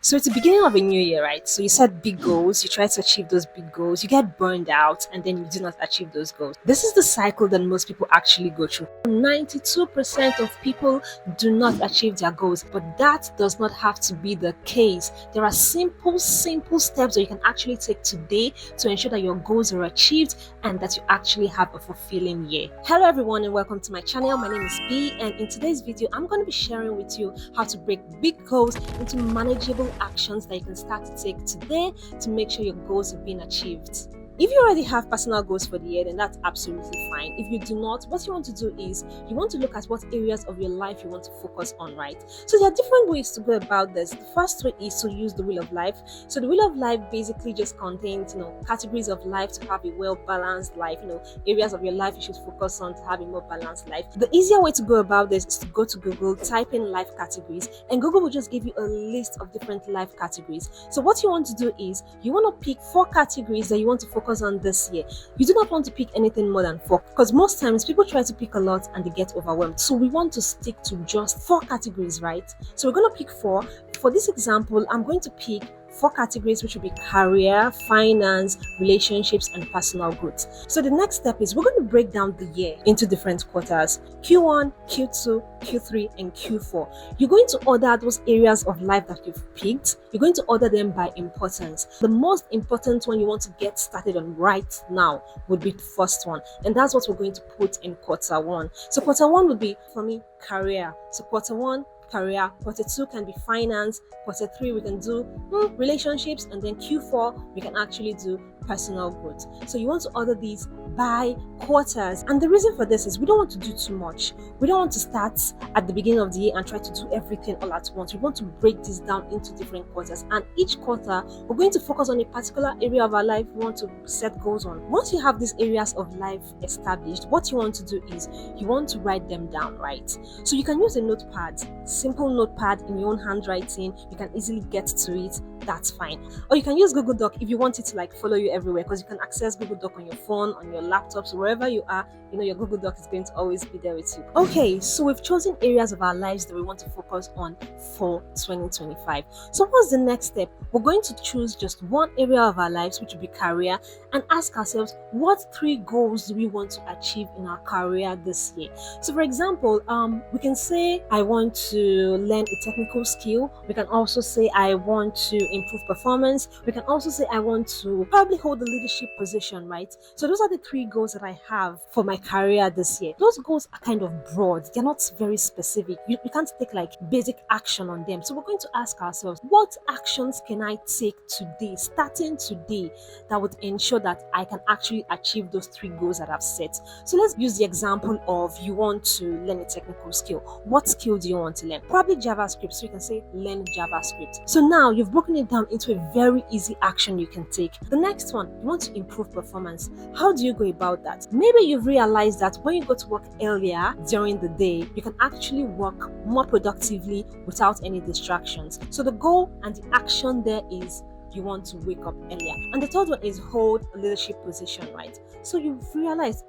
So it's the beginning of a new year, right? So you set big goals, you try to achieve those big goals, you get burned out, and then you do not achieve those goals. This is the cycle that most people actually go through. 92% of people do not achieve their goals, but that does not have to be the case. There are simple steps that you can actually take today to ensure that your goals are achieved and that you actually have a fulfilling year. Hello everyone and welcome to my channel. My name is B, and in today's video I'm going to be sharing with you how to break big goals into manageable actions that you can start to take today to make sure your goals have been achieved. If you already have personal goals for the year, then that's absolutely fine. If you do not, what you want to do is you want to look at what areas of your life you want to focus on, right? So there are different ways to go about this. The first way is to use the wheel of life. So the wheel of life basically just contains, categories of life to have a well-balanced life, areas of your life you should focus on to have a more balanced life. The easier way to go about this is to go to Google, type in life categories, and Google will just give you a list of different life categories. So what you want to do is you want to pick 4 categories that you want to focus on this year. You do not want to pick anything more than 4 because most times people try to pick a lot and they get overwhelmed. So we want to stick to just 4 categories, right? So we're going to pick 4. For this example, I'm going to pick 4 categories, which will be career, finance, relationships, and personal growth. So the next step is we're going to break down the year into different quarters: Q1, Q2, Q3, and Q4. You're going to order those areas of life that you've picked. You're going to order them by importance. The most important one you want to get started on right now would be the first one, and that's what we're going to put in quarter 1. So quarter 1 would be, for me, career. So quarter 1, career. Quarter 2 can be finance. Quarter 3 we can do relationships, and then Q4 we can actually do personal growth. So you want to order these by quarters, and the reason for this is we don't want to do too much. We don't want to start at the beginning of the year and try to do everything all at once. We want to break this down into different quarters, and each quarter we're going to focus on a particular area of our life we want to set goals on. Once you have these areas of life established, what you want to do is you want to write them down, right? So you can use a notepad, simple notepad in your own handwriting. You can easily get to it. That's fine. Or you can use Google Doc if you want it to follow you everywhere, because you can access Google Doc on your phone, on your laptops, wherever you are. Your Google Doc is going to always be there with you. Okay, so we've chosen areas of our lives that we want to focus on for 2025. So what's the next step? We're going to choose just one area of our lives, which will be career, and ask ourselves, what 3 goals do we want to achieve in our career this year? So for example, we can say I want to learn a technical skill. We can also say I want to improve performance. We can also say I want to probably hold a leadership position, right? So those are the 3 goals that I have for my career this year. Those goals are kind of broad. They're not very specific. You can't take basic action on them. So we're going to ask ourselves, what actions can I take today, starting today, that would ensure that I can actually achieve those 3 goals that I've set? So let's use the example of you want to learn a technical skill. What skill do you want to learn? Probably JavaScript. So you can say learn JavaScript. So now you've broken it down into a very easy action you can take. The next one, you want to improve performance. How do you go about that? Maybe you've realized that when you go to work earlier during the day, you can actually work more productively without any distractions. So the goal and the action there is you want to wake up earlier. And the third one is hold a leadership position, right? So you've realized,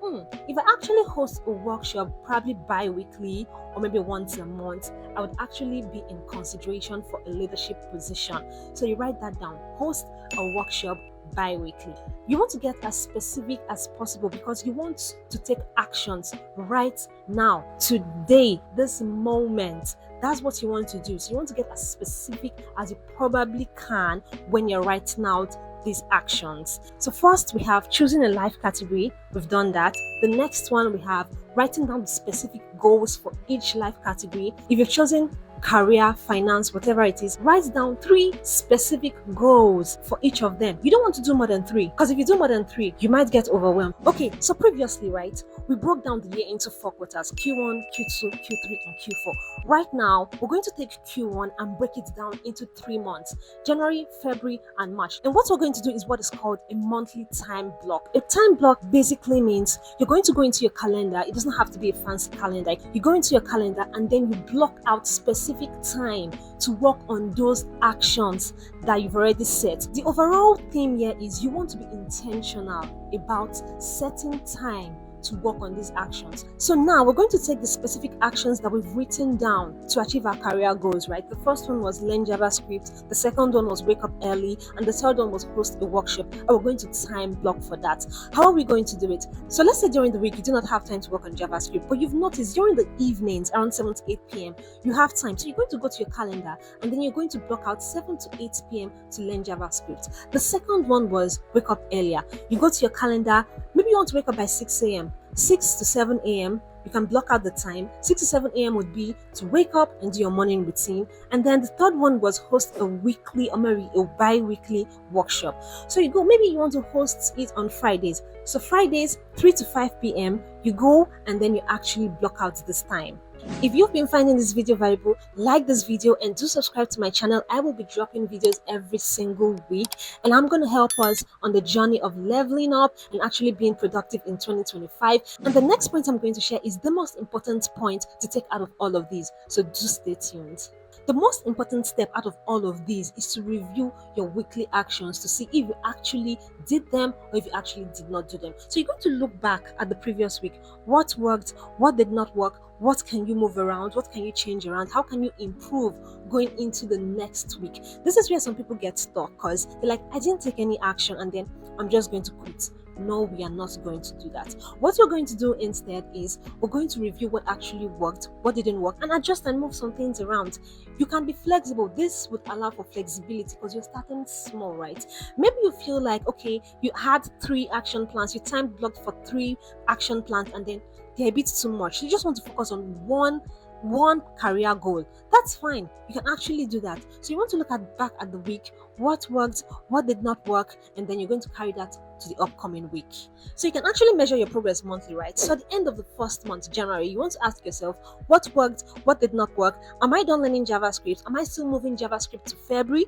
if I actually host a workshop, probably bi-weekly or maybe once a month, I would actually be in consideration for a leadership position. So you write that down: host a workshop bi-weekly. You want to get as specific as possible because you want to take actions right now, today, this moment. That's what you want to do. So you want to get as specific as you probably can when you're writing out these actions. So first we have choosing a life category. We've done that. The next one, we have writing down the specific goals for each life category. If you've chosen career, finance, whatever it is, write down 3 specific goals for each of them. You don't want to do more than 3, because if you do more than 3, you might get overwhelmed. Okay, so previously, right, we broke down the year into 4 quarters: Q1, Q2, Q3, and Q4. Right now, we're going to take Q1 and break it down into 3 months: January, February, and March. And what we're going to do is what is called a monthly time block. A time block basically means you're going to go into your calendar. It doesn't have to be a fancy calendar. You go into your calendar and then you block out specific time to work on those actions that you've already set. The overall theme here is you want to be intentional about setting time to work on these actions. So now we're going to take the specific actions that we've written down to achieve our career goals, right? The first one was learn JavaScript, the second one was wake up early, and the third one was host a workshop. And we're going to time block for that. How are we going to do it? So let's say during the week you do not have time to work on JavaScript, but you've noticed during the evenings around 7 to 8 p.m. you have time. So you're going to go to your calendar and then you're going to block out 7 to 8 p.m. to learn JavaScript. The second one was wake up earlier. You go to your calendar, maybe you want to wake up by 6 a.m. 6 to 7 a.m. you can block out the time. 6 to 7 a.m. would be to wake up and do your morning routine. And then the third one was host a weekly or maybe a bi-weekly workshop. So you go, maybe you want to host it on Fridays. So Fridays, 3 to 5 p.m., you go and then you actually block out this time. If you've been finding this video valuable, like this video and do subscribe to my channel. I will be dropping videos every single week, and I'm going to help us on the journey of leveling up and actually being productive in 2025. And the next point I'm going to share is the most important point to take out of all of these. So do stay tuned. The most important step out of all of these is to review your weekly actions to see if you actually did them or if you actually did not do them. So you're going to look back at the previous week. What worked? What did not work? What can you move around? What can you change around? How can you improve going into the next week? This is where some people get stuck because they're like, I didn't take any action and then I'm just going to quit. No, we are not going to do that. What we're going to do instead is we're going to review what actually worked, what didn't work, and adjust and move some things around. You can be flexible. This would allow for flexibility because you're starting small, right? Maybe you feel like, okay, you had 3 action plans, you time blocked for 3 action plans, and then they're a bit too much. You just want to focus on one career goal. That's fine. You can actually do that. So you want to look back at the week, what worked, what did not work, and then you're going to carry that to the upcoming week. So you can actually measure your progress monthly, right? So at the end of the first month, January, you want to ask yourself, what worked, what did not work? Am I done learning JavaScript? Am I still moving JavaScript to February?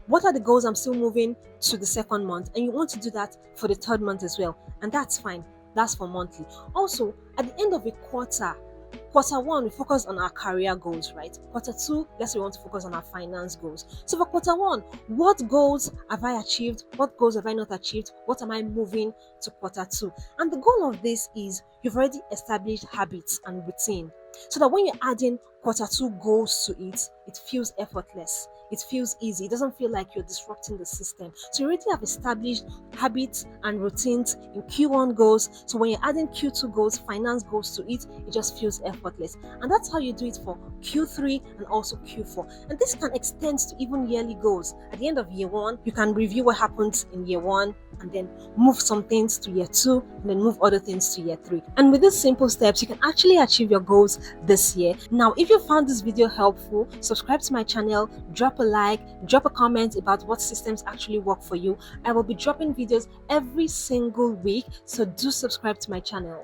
What are the goals I'm still moving to the second month? And you want to do that for the third month as well. And that's fine. That's for monthly. Also, at the end of a quarter 1, we focus on our career goals, right? Quarter 2, let's say we want to focus on our finance goals. So for quarter 1, what goals have I achieved? What goals have I not achieved? What am I moving to quarter 2? And the goal of this is you've already established habits and routine, so that when you're adding quarter 2 goals to it, it feels effortless. It feels easy. It doesn't feel like you're disrupting the system. So you already have established habits and routines in Q1 goals. So when you're adding Q2 goals, finance goals to it, it just feels effortless. And that's how you do it for Q3 and also Q4. And this can extend to even yearly goals. At the end of year 1, you can review what happened in year 1 and then move some things to year 2 and then move other things to year 3. And with these simple steps, you can actually achieve your goals this year. Now, if you found this video helpful, subscribe to my channel, drop a like, drop a comment about what systems actually work for you. I will be dropping videos every single week, so do subscribe to my channel.